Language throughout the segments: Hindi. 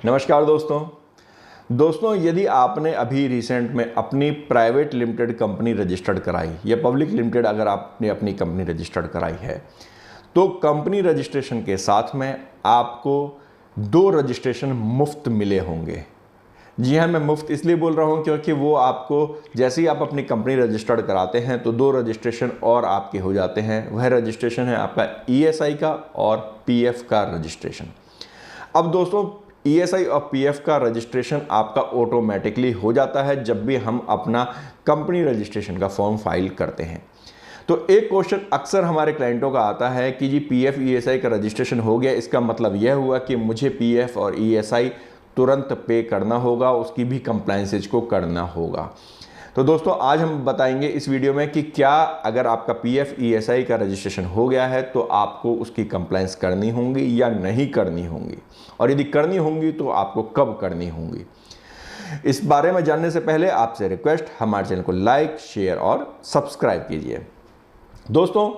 नमस्कार दोस्तों यदि आपने अभी रिसेंट में अपनी प्राइवेट लिमिटेड कंपनी रजिस्टर्ड कराई या पब्लिक लिमिटेड अगर आपने अपनी कंपनी रजिस्टर्ड कराई है तो कंपनी रजिस्ट्रेशन के साथ में आपको 2 रजिस्ट्रेशन मुफ्त मिले होंगे। जी हाँ, मैं मुफ्त इसलिए बोल रहा हूँ क्योंकि वो आपको जैसे ही आप अपनी कंपनी रजिस्टर्ड कराते हैं तो 2 रजिस्ट्रेशन और आपके हो जाते हैं। वह रजिस्ट्रेशन है आपका ईएसआई का और पीएफ का रजिस्ट्रेशन। अब दोस्तों ईएसआई और पीएफ का रजिस्ट्रेशन आपका ऑटोमेटिकली हो जाता है जब भी हम अपना कंपनी रजिस्ट्रेशन का फॉर्म फाइल करते हैं। तो एक क्वेश्चन अक्सर हमारे क्लाइंटों का आता है कि जी पीएफ ईएसआई का रजिस्ट्रेशन हो गया, इसका मतलब यह हुआ कि मुझे पीएफ और ईएसआई तुरंत पे करना होगा, उसकी भी कंप्लायंसेज को करना होगा। तो दोस्तों आज हम बताएंगे इस वीडियो में कि क्या अगर आपका पीएफ ईएसआई का रजिस्ट्रेशन हो गया है तो आपको उसकी कंप्लायंस करनी होंगी या नहीं करनी होंगी, और यदि करनी होंगी तो आपको कब करनी होंगी। इस बारे में जानने से पहले आपसे रिक्वेस्ट, हमारे चैनल को लाइक, शेयर और सब्सक्राइब कीजिए। दोस्तों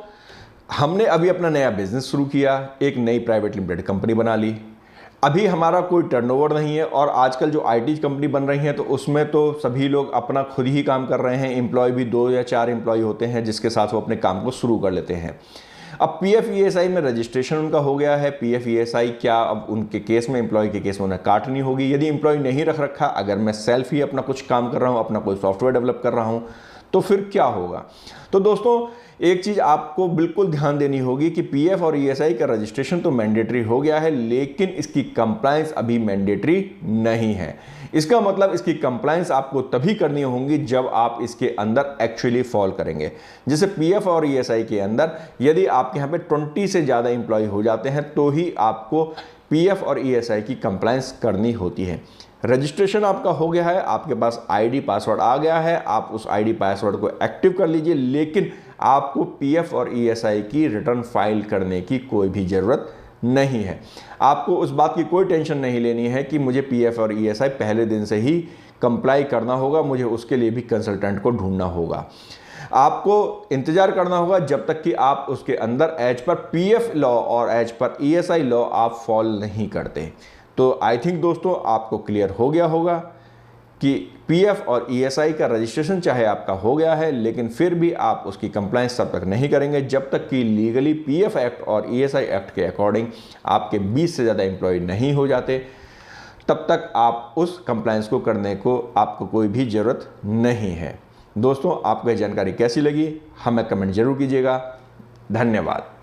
हमने अभी अपना नया बिजनेस शुरू किया, एक नई प्राइवेट लिमिटेड कंपनी बना ली। अभी हमारा कोई टर्नओवर नहीं है और आजकल जो आईटी कंपनी बन रही है तो उसमें तो सभी लोग अपना खुद ही काम कर रहे हैं। एम्प्लॉय भी 2 या 4 एम्प्लॉय होते हैं जिसके साथ वो अपने काम को शुरू कर लेते हैं। अब पीएफ ईएसआई में रजिस्ट्रेशन उनका हो गया है। पीएफ ईएसआई क्या अब उनके केस में, एम्प्लॉय के केस में उन्हें काटनी होगी। यदि एम्प्लॉय नहीं रख रखा, अगर मैं सेल्फ ही अपना कुछ काम कर रहा हूँ, अपना कोई सॉफ्टवेयर डेवलप कर रहा हूँ, तो फिर क्या होगा। तो दोस्तों एक चीज़ आपको बिल्कुल ध्यान देनी होगी कि पीएफ और ईएसआई का रजिस्ट्रेशन तो मैंडेटरी हो गया है, लेकिन इसकी कंप्लायंस अभी मैंडेटरी नहीं है। इसका मतलब इसकी कंप्लायंस आपको तभी करनी होगी जब आप इसके अंदर एक्चुअली फॉल करेंगे। जैसे पीएफ और ईएसआई के अंदर यदि आपके यहाँ पे 20 से ज़्यादा एम्प्लॉय हो जाते हैं तो ही आपको पीएफ और ईएसआई की कंप्लायंस करनी होती है। रजिस्ट्रेशन आपका हो गया है, आपके पास आईडी पासवर्ड आ गया है, आप उस आईडी पासवर्ड को एक्टिव कर लीजिए, लेकिन आपको पीएफ और ईएसआई की रिटर्न फाइल करने की कोई भी ज़रूरत नहीं है। आपको उस बात की कोई टेंशन नहीं लेनी है कि मुझे पीएफ और ईएसआई पहले दिन से ही कंप्लाई करना होगा, मुझे उसके लिए भी कंसल्टेंट को ढूंढना होगा। आपको इंतजार करना होगा जब तक कि आप उसके अंदर एज पर पीएफ लॉ और एज पर ईएसआई लॉ आप फॉल नहीं करते। तो आई थिंक दोस्तों आपको क्लियर हो गया होगा कि पीएफ और ईएसआई का रजिस्ट्रेशन चाहे आपका हो गया है, लेकिन फिर भी आप उसकी कंप्लायंस तब तक नहीं करेंगे जब तक कि लीगली पीएफ एक्ट और ईएसआई एक्ट के अकॉर्डिंग आपके 20 से ज़्यादा एम्प्लॉय नहीं हो जाते। तब तक आप उस कंप्लायंस को करने को आपको कोई भी ज़रूरत नहीं है। दोस्तों आपको यह जानकारी कैसी लगी हमें कमेंट जरूर कीजिएगा। धन्यवाद।